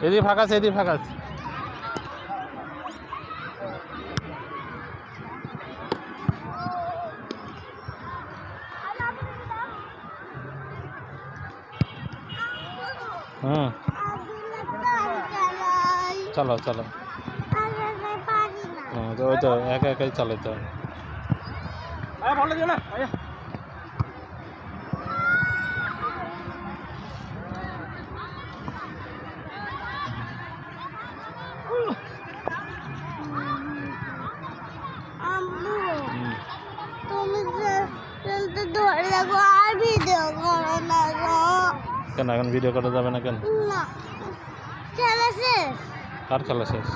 এদিকে ফাঁকা আছে, এদিকে ফাঁকা আছে। চালাও চালাও। ওই তো একা একাই চালাইতে হবে। কেন এখন ভিডিও করা যাবে না কেন? খেলা শেষ। কার খেলা শেষ?